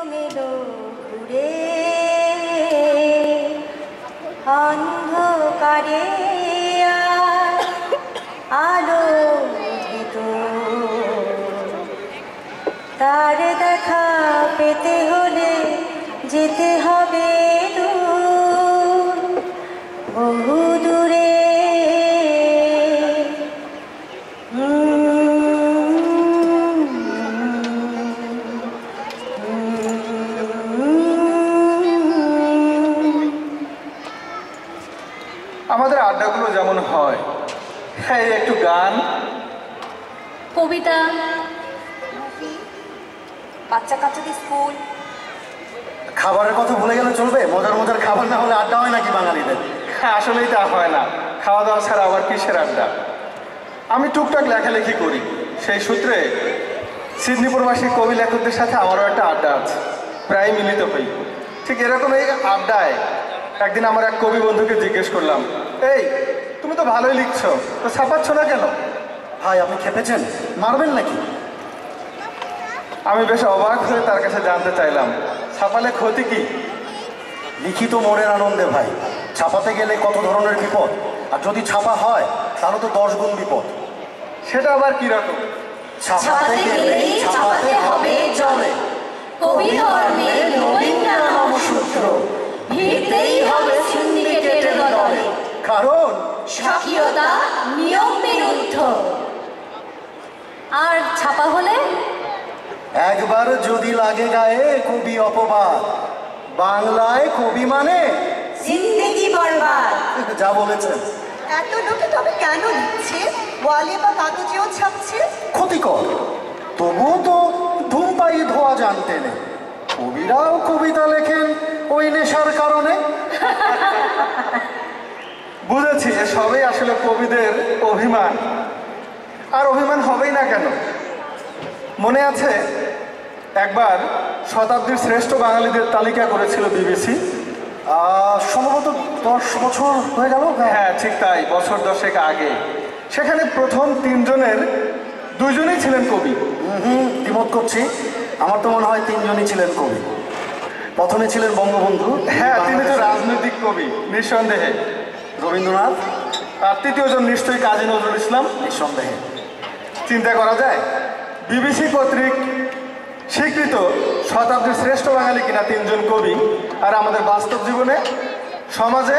এলোমেলো ঘুরে অন্ধকারে আলো তার দেখা পেতে হলে যেতে হবে দূর বহু দূরে। আমাদের আড্ডাগুলো যেমন হয়, হ্যাঁ, একটু গান, কবিতা, বাচ্চা কাচ্চাদের স্কুল। খাবারের কথা ভুলে গেলে চলবে? মজার মজার খাবার না হলে আড্ডা হয় নাকি বাঙালিদের? আসলেই তা হয় না। খাওয়া দাওয়া ছাড়া আবার কিসের আড্ডা? আমি টুকটাক লেখালেখি করি, সেই সূত্রে সিডনি প্রবাসী কবি লেখকদের সাথে আমারও একটা আড্ডা আছে, প্রায় মিলিত হই। ঠিক এরকম এই আড্ডায় একদিন আমার এক কবি বন্ধুকে জিজ্ঞেস করলাম, এই তুমি তো ভালোই লিখছো, তো ছাপাচ্ছ না কেন? ভাই আপনি খেপেছেন? মারবেন নাকি? আমি বেশ অবাক হয়ে তার কাছে জানতে চাইলাম, ছাপালে ক্ষতি কি? লিখিত মনের আনন্দে ভাই, ছাপাতে গেলে কত ধরনের বিপদ, আর যদি ছাপা হয় তাহলে তো 10 গুণ বিপদ। সেটা আবার কি রকম? ছাপাতে গেলে ছাপাতে হবে জলে, কবি ধর্মের নবীন নামসূত্র, ভিড়তেই হবে সিন্ডিকেটের দলে, কারণ স্বকীয়তা নিয়ম বিরুদ্ধ। আর ছাপা হলে একবার যদি লাগে গায়ে কবি অপবাদ, বাংলায় কবি মানে জিন্দেগি বরবাদ। যা বলেছেন। এত লোকে তবে কেন লিখছে, ওয়ালে বা কাগজেও ছাপছে? ক্ষতিকর, তবুও তো ধূমপাই ধোয়া জানতে নেই। কবিরাও কবিতা লেখেন ওই নেশার কারণে। বুঝেছি, সবই আসলে কবিদের অভিমান। আর অভিমান হবেই না কেন? মনে আছে একবার শতাব্দীর শ্রেষ্ঠ বাঙালিদের তালিকা করেছিল বিবিসি, সম্ভবত 10 বছর হয়ে গেল। হ্যাঁ ঠিক তাই, বছর 10 আগে। সেখানে প্রথম 3 জনের 2 জনই ছিলেন কবি। দ্বিমত করছি, আমার তো মনে হয় 3 জনই ছিলেন কবি। প্রথমে ছিলেন বঙ্গবন্ধু, হ্যাঁ তিনি তো রাজনৈতিক কবি নিঃসন্দেহে। রবীন্দ্রনাথ, আর 3য় জন নিশ্চয়ই কাজী নজরুল ইসলাম, নিঃসন্দেহে। চিন্তা করা যায়, বিবিসি কর্তৃক স্বীকৃত শতাব্দীর শ্রেষ্ঠ বাঙালি কিনা 3 জন কবি, আর আমাদের বাস্তব জীবনে সমাজে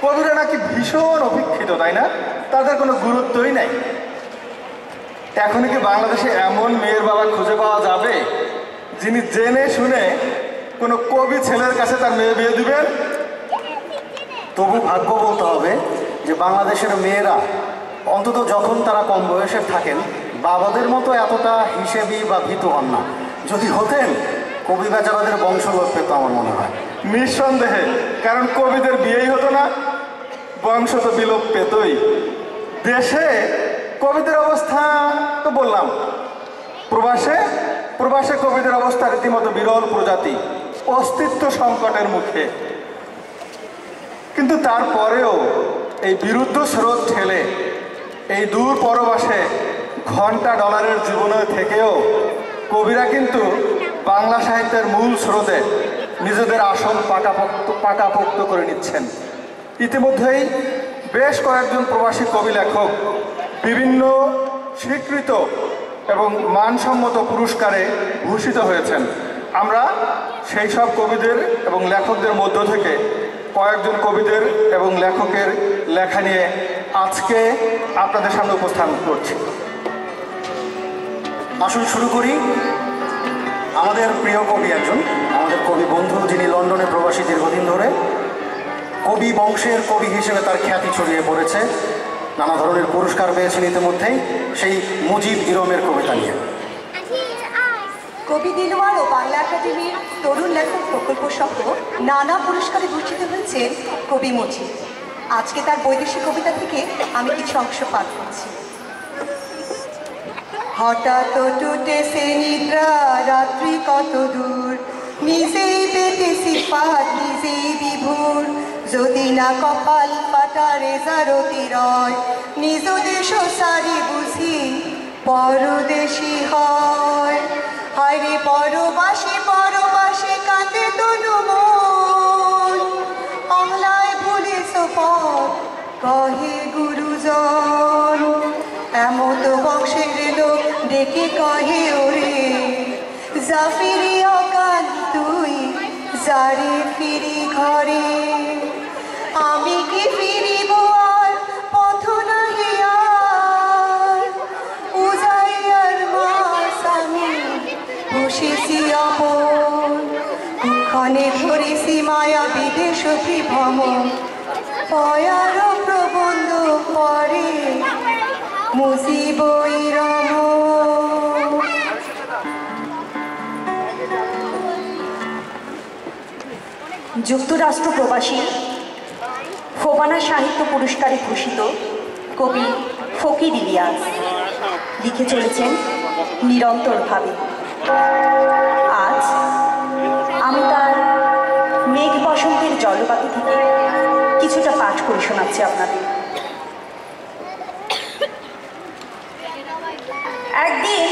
কবিরা নাকি ভীষণ অপেক্ষিত, তাই না? তাদের কোনো গুরুত্বই নাই। এখনই কি বাংলাদেশে এমন মেয়ের বাবা খুঁজে পাওয়া যাবে যিনি জেনে শুনে কোনো কবি ছেলের কাছে তার মেয়ে বিয়ে দিবেন? তবু ভাগ্য বলতে হবে যে বাংলাদেশের মেয়েরা অন্তত যখন তারা কম বয়সের থাকেন বাবাদের মতো এতটা হিসেবি বা ভীতু হন না। যদি হতেন কবি বেচারাদের বংশলোপ পেত আমার মনে হয়। নিঃসন্দেহে, কারণ কবিদের বিয়েই হতো না, বংশ তো বিলোপ পেতই। দেশে কবিদের অবস্থা তো বললাম, প্রবাসে কবিদের অবস্থা রীতিমতো বিরল প্রজাতি, অস্তিত্ব সংকটের মুখে। কিন্তু তারপরেও এই বিরুদ্ধ স্রোত ঠেলে এই দূর পরবাসে ঘন্টা ডলারের জীবনে থেকেও কবিরা কিন্তু বাংলা সাহিত্যের মূল স্রোতে নিজেদের আসন পাকাপোক্ত করে নিচ্ছেন। ইতিমধ্যেই বেশ কয়েকজন প্রবাসী কবি লেখক বিভিন্ন স্বীকৃত এবং মানসম্মত পুরস্কারে ভূষিত হয়েছেন। আমরা সেই সব কবিদের এবং লেখকদের মধ্য থেকে কয়েকজন কবিদের এবং লেখকের লেখা নিয়ে আজকে আপনাদের সামনে উপস্থাপন করছি। আসুন শুরু করি। আমাদের প্রিয় কবি একজন, আমাদের কবি বন্ধু, যিনি লন্ডনে প্রবাসী দীর্ঘদিন ধরে, কবি বংশের কবি হিসেবে তার খ্যাতি ছড়িয়ে পড়েছে, নানা ধরনের পুরস্কার পেয়েছেন ইতিমধ্যেই, সেই মুজিব ইরমের কবিতা নিয়ে। কবি দিলওয়ার ও বাংলা একাডেমির তরুণ লেখক প্রকল্প সহ নানা পুরস্কারে ভূষিত হয়েছেন কবি মুজিব। আজকে তার বৈদেশিক কবিতা থেকে আমি কিছু অংশ পাঠ করছি। হঠাৎ টুটেছে নিদ্রা, রাত্রি কত দূর, নিজেই পেতেছি পাহাড়, নিজেই বিভোর, যদি না কপাল ফাটা রেজারতি রয়, নিজ দেশ সারি বুঝি পরদেশি হয়। হায়রে পরবাসী পরবাসী যাইতে তনু মন অমলায় ভুলিস পথ কহে গুরুজন এমত বংশের লোক ডেকে কহে ওরে যা ফিরি অকাল তুই যারে ফিরি ঘরে আমি কি ফিরিব আর পথ নাহি আর উজাইয়ার মাস আমি বসেছি আপন ক্ষণে ধরেছি মায়া বিদেশ ভ্রমণ পয়ার প্রবন্ধ পরে মুজিবই রমণ। যুক্তরাষ্ট্র প্রবাসী ফোবানা সাহিত্য পুরস্কারে ভূষিত কবি ফকির ইলিয়াস লিখে চলেছেন নিরন্তরভাবে। আজ আমি তার মেঘ বসন্তের জলপাতি থেকে কিছুটা পাঠ করে শোনাচ্ছি আপনাদের। একদিন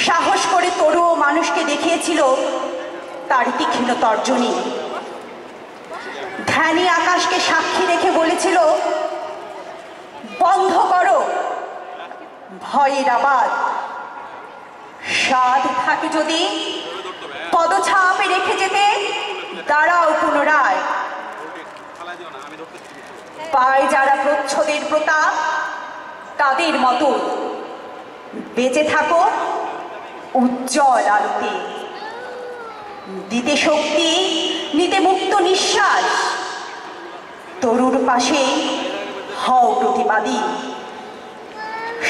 সাহস করে তরু ও মানুষকে দেখিয়েছিল তার তীক্ষ্ণ তর্জনী। ধ্যানী আকাশকে সাক্ষী রেখে বলেছিল, বন্ধ করো ভয়ের আবাদ। স্বাদ থাকে যদি পদছাপে রেখে যেতে দাঁড়াও পুনরায়। পায় যারা প্রচ্ছদের প্রতাপ তাদের মতো বেঁচে থাকো উজ্জ্বল আলোতে। দিতে শক্তি নিতে মুক্ত নিঃশ্বাস। তরুর পাশে হও প্রতিবাদী।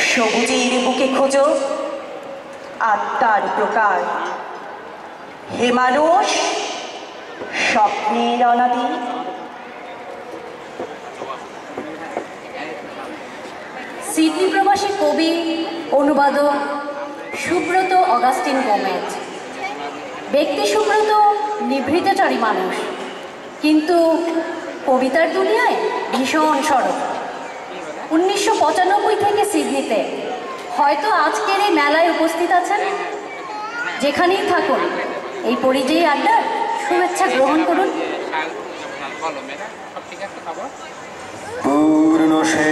সবুজের বুকে খোঁজো আত্মার প্রকার। হে মানুষ স্বপ্নের অনাদি। সিডনি প্রবাসী কবি অনুবাদক সুব্রত অগাস্টিন গোমেজ। ব্যক্তি সুব্রত নিভৃতচারী মানুষ, কিন্তু কবিতার দুনিয়ায় ভীষণ সরব। 1995 থেকে সিডনিতে, হয়তো আজকের এই মেলায় উপস্থিত আছেন। যেখানেই থাকুন এই পরিযায়ী আড্ডার শুভেচ্ছা গ্রহণ করুন। পূর্ণ সে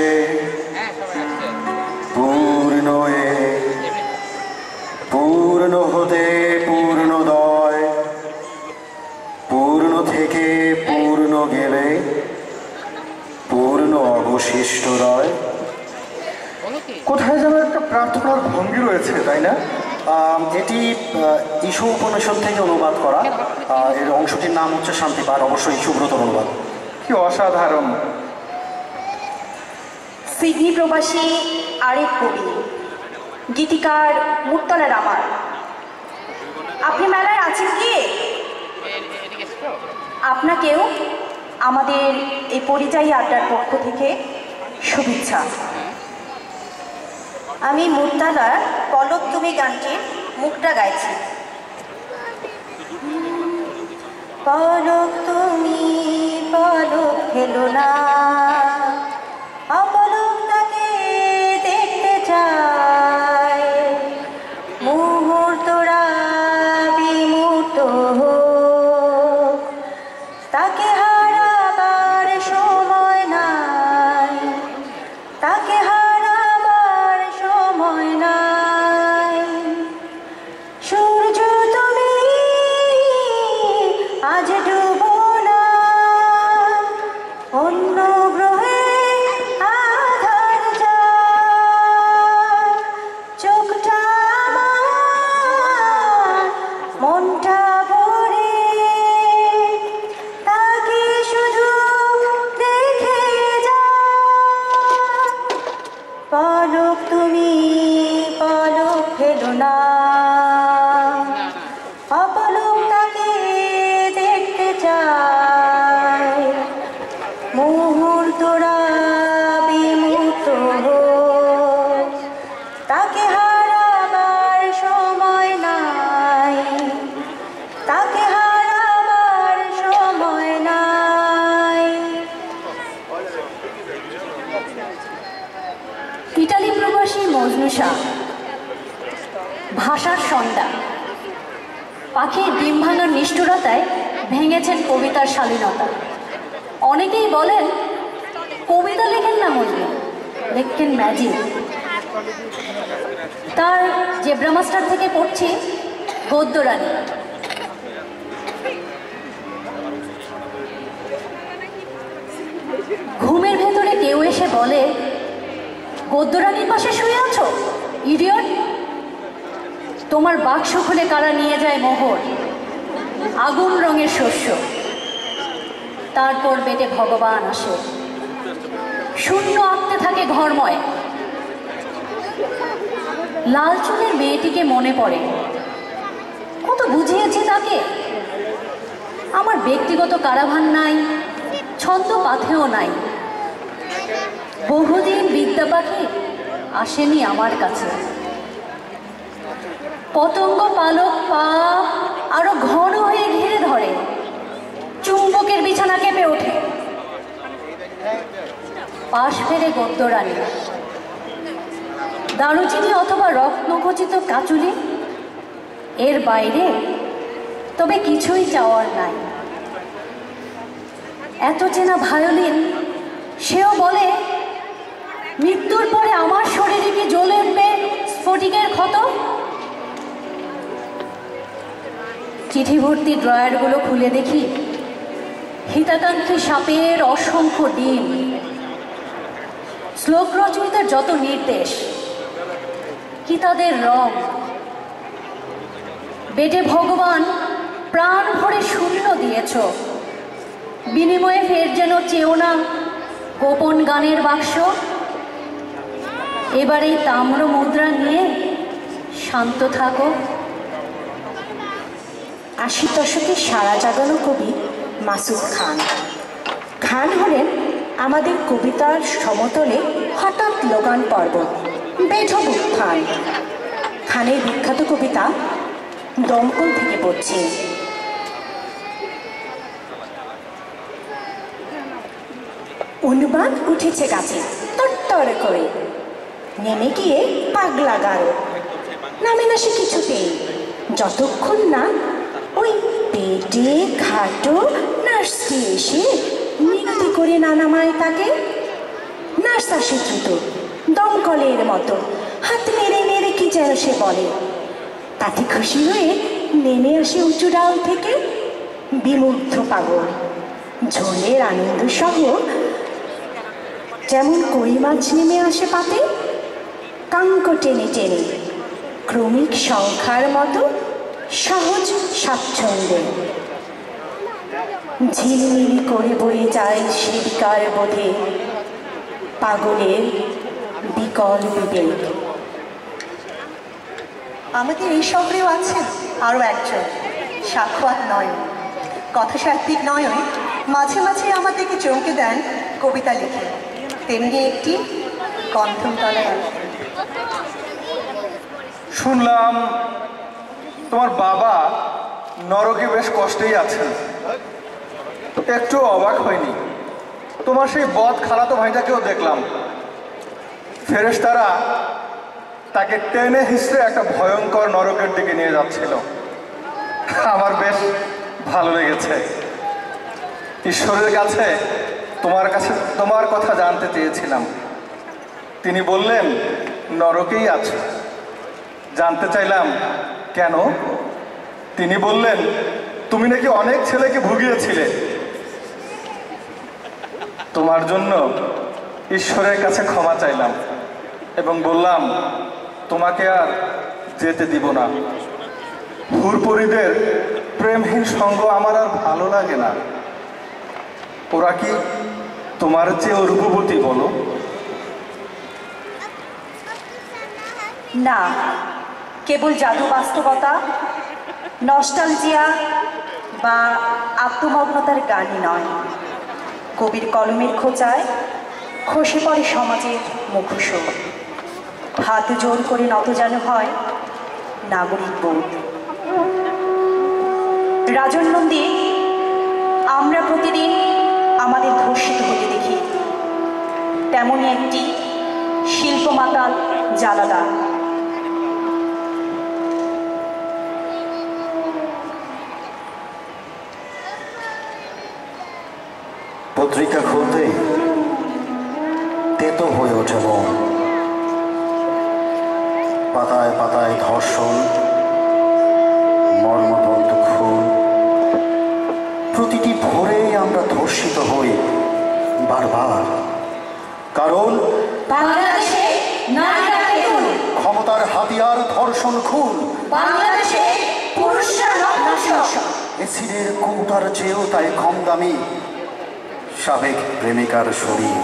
পূর্ণ এ পূর্ণ হতে পূর্ণদয়, পূর্ণ থেকে পূর্ণ গেলে পূর্ণ অবশিষ্ট রয়। কোথায় যেন একটা প্রার্থনার ভঙ্গি রয়েছে, তাই না? এটি ইস্যু উপনিষদ থেকে অনুবাদ করা। এর অংশটির নাম হচ্ছে শান্তিপাঠ, অবশ্যই সুব্রতর অনুবাদ। কি অসাধারণ! সিডনি প্রবাসী আরেক কবি গীতিকার মুক্তালা রামান। আপনি মেলায় আছেন কি? আপনাকেও আমাদের এই পরিযায়ী আড্ডার পক্ষ থেকে শুভেচ্ছা। আমি মুক্তালার পলক তুমি গানটির মুখটা গাইছি। পলক তুমি পলক ফেলো না, অপলক তাকে দেখতে চাই। মুহূর্তরা বিমূর্ত হোক, তাকে হারাবার সময় নাই, তাকে হারাবার সময় নাই। সূর্য তুমি আজ ডুবো না, অন্য গ্রহে আধার যায়। চোখটা আমার মনটা ভরে তাকে শুধু দেখে যায়। পলক তুমি পলক ফেলো না, অপলক তাকে দেখতে চাই। মুহূর্তরা বিমূর্ত হোক, তাকে হারাবার সময় নাই, তাকে হারাবার সময় নাই। ইটালি প্রবাসী মজনু শাহ। ভাষার সন্ধ্যা। পাখির ডিম ভাঙার নিষ্ঠুরতায় ভেঙেছেন কবিতার শালীনতা। অনেকেই বলেন কবিতা লেখেন না মজনু, লেখেন ম্যাজিক। তার জেব্রা মাস্টার থেকে পড়ছি গদ্যরানী। ঘুমের ভেতরে কেউ এসে বলে, গদ্যরানীর পাশে শুয়ে আছো ইডিয়ট। তোমার বাক্স খুলে কারা নিয়ে যায় মোহর, আগুন রঙের শস্য। তারপর বেটে ভগবান আসে, শূন্য আঁকতে থাকে ঘরময়। লাল চুলের মেয়েটিকে মনে পড়ে, কত বুঝিয়েছি তাকে। আমার ব্যক্তিগত কারাভান নাই, ছন্দ পাথেও নাই। বহুদিন বিদ্যা পাখি আসেনি আমার কাছে। পতঙ্গ পালক পা আরো ঘন হয়ে ঘিরে ধরে, চুম্বকের বিছানা কেঁপে ওঠে। পাশ ফেরে গদ্যরানী, দারুচিনি অথবা রত্নখচিত কাচুলি, এর বাইরে তবে কিছুই চাওয়ার নাই। এত চেনা ভায়োলিন, সেও বলে মৃত্যুর পরে আমার শরীরে কি জ্বলে উঠবে স্ফটিকের ক্ষত। চিঠি ভর্তি ড্রয়ারগুলো খুলে দেখি হিতাকাঙ্ক্ষী সাপের অসংখ্য ডিম। শ্লোক রচয়িতার যত নির্দেশ, কি তাদের রং। বেটে ভগবান প্রাণ ভরে শূন্য দিয়েছ, বিনিময়ে ফের যেন চেও না গোপন গানের বাক্স। এবার এই তাম্র মুদ্রা নিয়ে শান্ত থাকো। 80 দশকের সারা জাগানো কবি মাসুদ খান। খান হলেন আমাদের কবিতার সমতলে হঠাৎ লোগান পর্বত, বেঢপ উত্থান। খানের বিখ্যাত কবিতা দমকল থেকে পড়ছে। অনুবাদ উঠেছে গাছে তরতর করে, নেমে গিয়ে পাগলা গারো। নামে না সে কিছুতেই, যতক্ষণ না ওই পেটে খাটো নার্সটি এসে মিনতি করে না নামায় তাকে। নার্স আসে দ্রুত, দমকলের মতো হাত নেড়ে নেড়ে কি যেন সে বলে। তাতে খুশি হয়ে নেমে আসে উঁচু ডাল থেকে বিমুগ্ধ পাগল। ঝোলের আনন্দ সহ যেমন কই মাছ নেমে আসে পাতে, কাঙ্ক টেনে টেনে ক্রমিক সংখ্যার মতো সহজ স্বাচ্ছন্দ্যে। ঝিলমিলি করে বয়ে যায় সেবিকার বোধে পাগলের বিকল বিবেক। আমাদের এই শহরেও আছেন আরও একজন সাক্ষাৎ নয়ন, কথাসাহিত্যিক নয়ন। মাঝে মাঝে আমাদেরকে চমকে দেন কবিতা লিখে, তেমনি একটি কণ্ঠতলায় আছেন। শুনলাম তোমার বাবা নরকে বেশ কষ্টেই আছেন। একটু অবাক হয়নি, তোমার সেই বদ খালাতো ভাইটাকেও দেখলাম। ফেরেশতারা তাকে টেনে হিসড়ে একটা ভয়ঙ্কর নরকের দিকে নিয়ে যাচ্ছিল। আমার বেশ ভালো লেগেছে। ঈশ্বরের কাছে তোমার কথা জানতে চেয়েছিলাম। তিনি বললেন নরকেই আছে। জানতে চাইলাম কেন? তিনি বললেন তুমি নাকি অনেক ছেলেকে ভুগিয়েছিলে। তোমার জন্য ঈশ্বরের কাছে ক্ষমা চাইলাম এবং বললাম তোমাকে আর যেতে দিব না। হুরপরীদের প্রেমহীন সঙ্গ আমার আর ভালো লাগে না। ওরা কি তোমার চেয়ে রূপবতী বলো? না, কেবল জাদু বাস্তবতা, নস্টালজিয়া বা আত্মমগ্নতার গানই নয়। কবির কলমের খোঁচায় খসে পড়ে সমাজের মুখোশ। হাত জোর করে নত যেন হয় নাগরিক বোধ। রাজন নন্দী আমরা প্রতিদিন আমাদের ধর্ষিত হতে দেখি, তেমনই একটি শিল্পমাতাল জ্বালাদা। পত্রিকা খুলতেই তেতো হয়ে ওঠে মন। পাতায় পাতায় ধর্ষণ, মর্মবন্ত খুন, প্রতিটি ভোরেই আমরা ধর্ষিত হই বারবার। কারণ বাংলাদেশে নারীরা কেবল ক্ষমতার হাতিয়ার ধর্ষণ খুন। বাংলাদেশে পুরুষরা নগ্নশীর্ষ। এসিডের কৌটার চেয়েও তাই কম দামি সাবেক প্রেমিকার শরীর।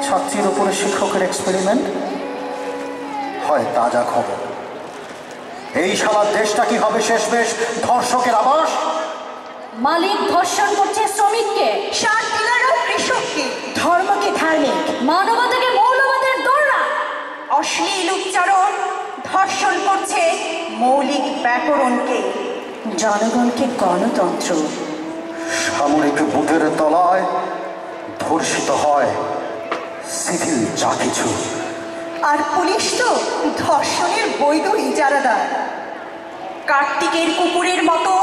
ছাত্রীর উপরে শিক্ষকের এক্সপেরিমেন্ট, হয় তাজা খবর। এই সারা দেশটা কি হবে শেষমেশ ধর্ষকের আবাস? মালিক ধর্ষণ করছে শ্রমিককে, সার ডিলাররা কৃষককে, ধর্মকে ধার্মিক, মানবতাকে মৌলবাদের দোররা। অশ্লীল উচ্চারণ ধর্ষণ করছে মৌলিক ব্যাকরণকে, জনগণকে গণতন্ত্র। সামরিক বুকের তলায় ধর্ষিত হয় সিভিল যা কিছু। আর পুলিশ তো ধর্ষণের বৈধ ইজারাদার। কার্তিকের কুকুরের মতো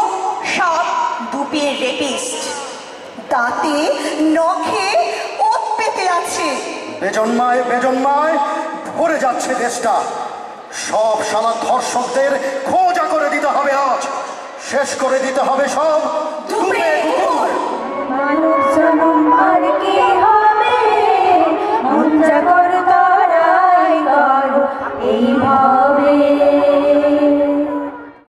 সব দুপের রেপিস্ট, দাঁতে নখে ওত পেতে আছে। বেজন্মায় বেজন্মায় ভরে যাচ্ছে দেশটা। সব শালা ধর্ষকদের খোঁজা করে দিতে হবে আজ, শেষ করে দিতে হবে সব